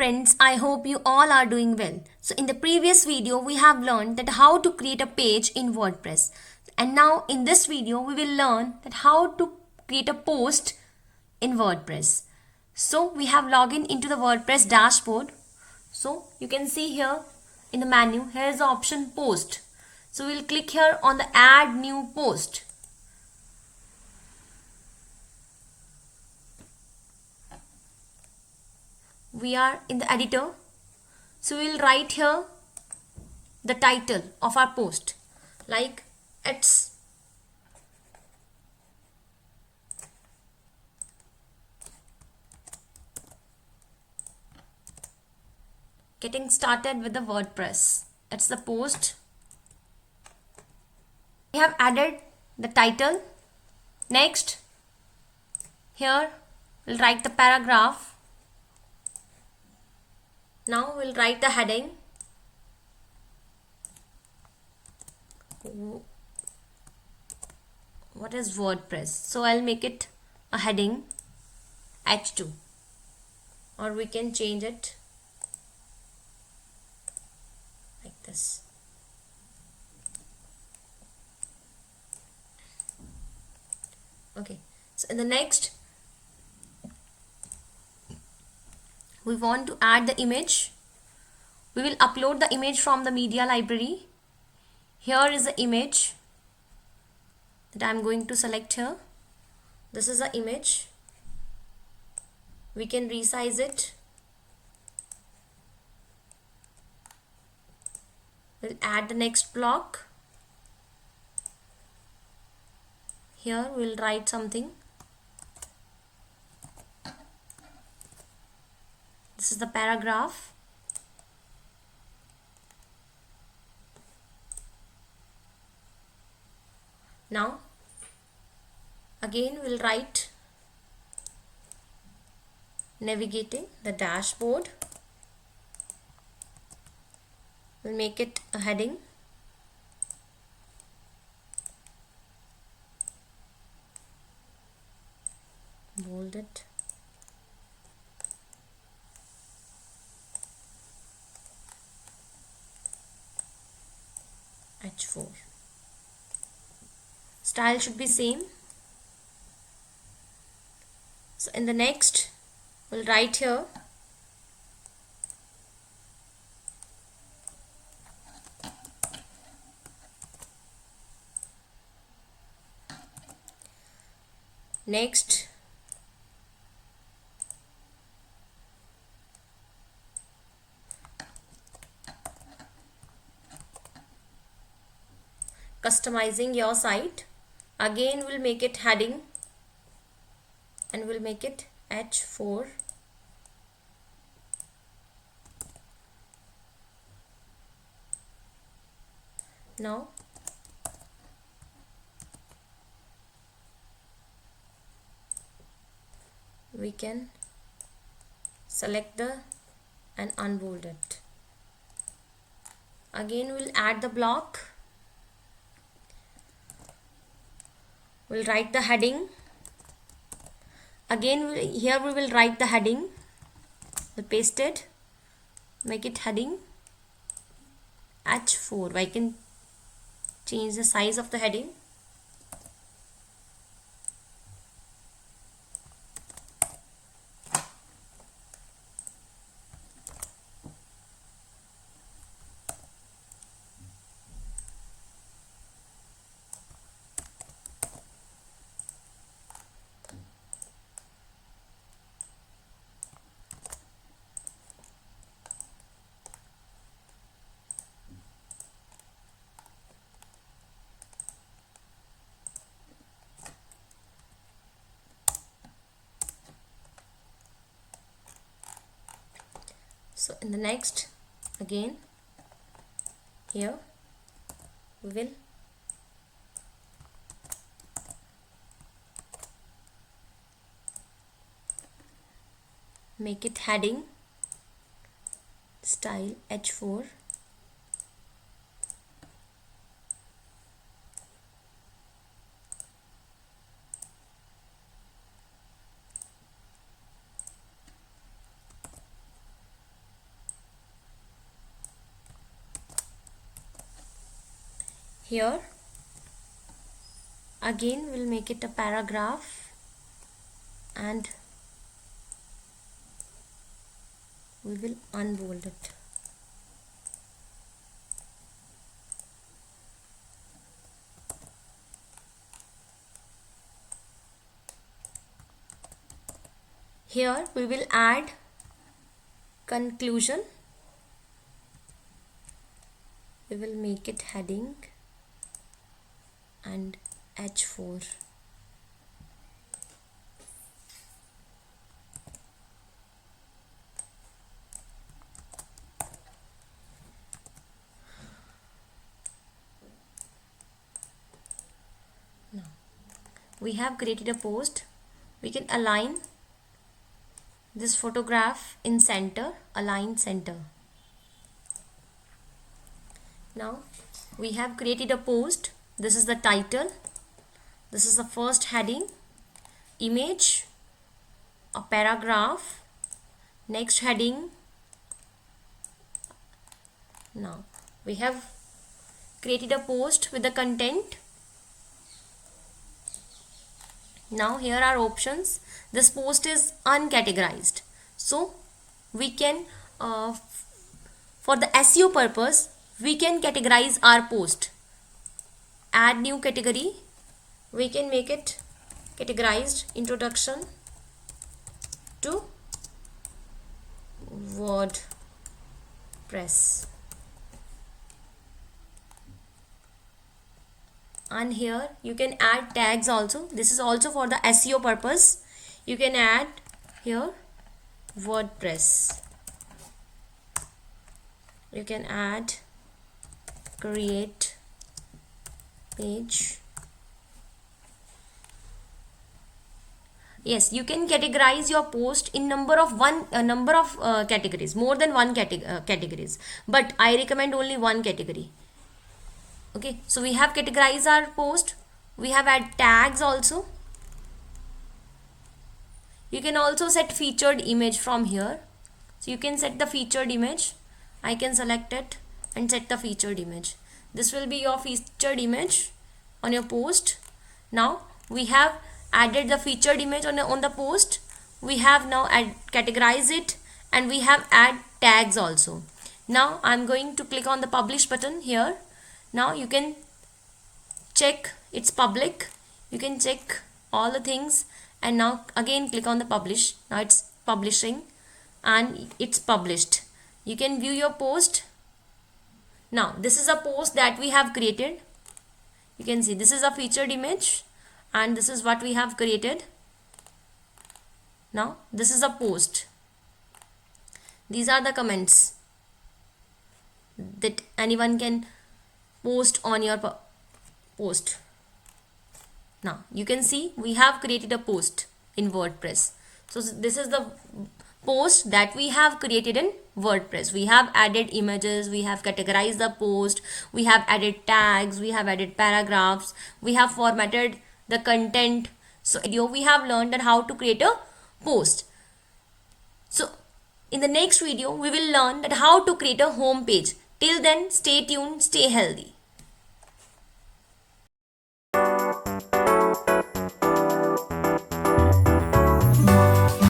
friends, I hope you all are doing well. So in the previous video we have learned that how to create a page in WordPress, and now in this video we will learn that how to create a post in WordPress. So we have logged into the WordPress dashboard. So you can see here in the menu, here is the option post. So we'll click here on the add new post. We are in the editor, so we'll write here the title of our post, like it's getting started with the WordPress. It's the post. We have added the title. Next, here we'll write the paragraph. Now we'll write the heading. What is WordPress? So I'll make it a heading H2, or we can change it like this. Okay, so in the next we want to add the image. We will upload the image from the media library. Here is the image that I'm going to select here. This is the image. We can resize it. We'll add the next block. Here we'll write something. This is the paragraph. Now again we'll write navigating the dashboard. We'll make it a heading. Bold it. H4. Style should be same. So in the next we'll write here next customizing your site. Again we'll make it heading and we'll make it H4. Now we can select the and unbold it. Again we'll add the block. We'll write the heading. Again here we will write the heading. We'll paste it. Make it heading H4. I can change the size of the heading. So in the next, again here we will make it heading style H4. Here again we'll make it a paragraph and we will unbold it. Here we will add conclusion. We will make it heading and H4. Now we have created a post. We can align this photograph in center, align center. Now we have created a post. This is the title, this is the first heading, image, a paragraph, next heading. Now we have created a post with the content. Now here are options. This post is uncategorized, so we can for the SEO purpose we can categorize our post. Add new category. We can make it categorized, introduction to WordPress. And here you can add tags also. This is also for the SEO purpose. You can add here WordPress. You can add create page. Yes, you can categorize your post in number of categories, more than one categories, but I recommend only one category. Okay, so we have categorized our post. We have add tags also. You can also set featured image from here. So you can set the featured image. I can select it and set the featured image. This will be your featured image on your post. Now we have added the featured image on the post. We have now categorized it and we have add tags also. Now I'm going to click on the publish button here. Now you can check it's public. You can check all the things and now again click on the publish. Now it's publishing and it's published. You can view your post. Now this is a post that we have created. You can see this is a featured image and this is what we have created. Now this is a post. These are the comments that anyone can post on your post. Now you can see we have created a post in WordPress. So this is the post that we have created in WordPress. We have added images, we have categorized the post, we have added tags, we have added paragraphs, we have formatted the content. So we have learned that how to create a post. So in the next video we will learn that how to create a home page. Till then, stay tuned, stay healthy.